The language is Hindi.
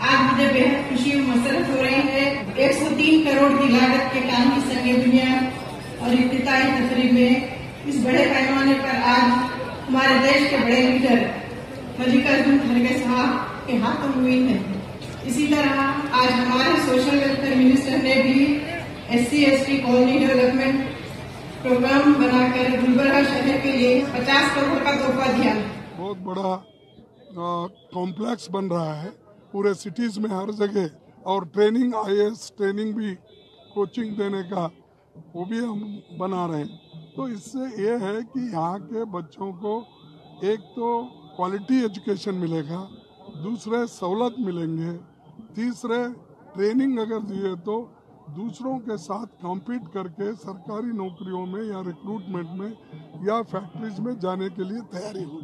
आज मुझे बेहद खुशी और मसरत हो रही है। 103 करोड़ की लागत के काम की संग बुनियाद और इफ्तिताही तकरीब में इस बड़े पैमाने पर आज हमारे देश के बड़े लीडर मल्लिकार्जुन खड़गे साहब के हाथों में हुई है। इसी तरह आज हमारे सोशल वेलफेयर मिनिस्टर ने भी SC/ST कॉलोनी डेवलपमेंट प्रोग्राम बनाकर गुलबर्गा शहर के लिए 50 करोड़ का तोहफा दिया। बहुत बड़ा कॉम्प्लेक्स बन रहा है पूरे सिटीज में हर जगह, और ट्रेनिंग IAS ट्रेनिंग भी कोचिंग देने का वो भी हम बना रहे हैं। तो इससे ये है कि यहाँ के बच्चों को एक तो क्वालिटी एजुकेशन मिलेगा, दूसरे सहूलत मिलेंगे, तीसरे ट्रेनिंग अगर दिए तो दूसरों के साथ कॉम्पीट करके सरकारी नौकरियों में या रिक्रूटमेंट में या फैक्ट्रीज में जाने के लिए तैयारी होगी।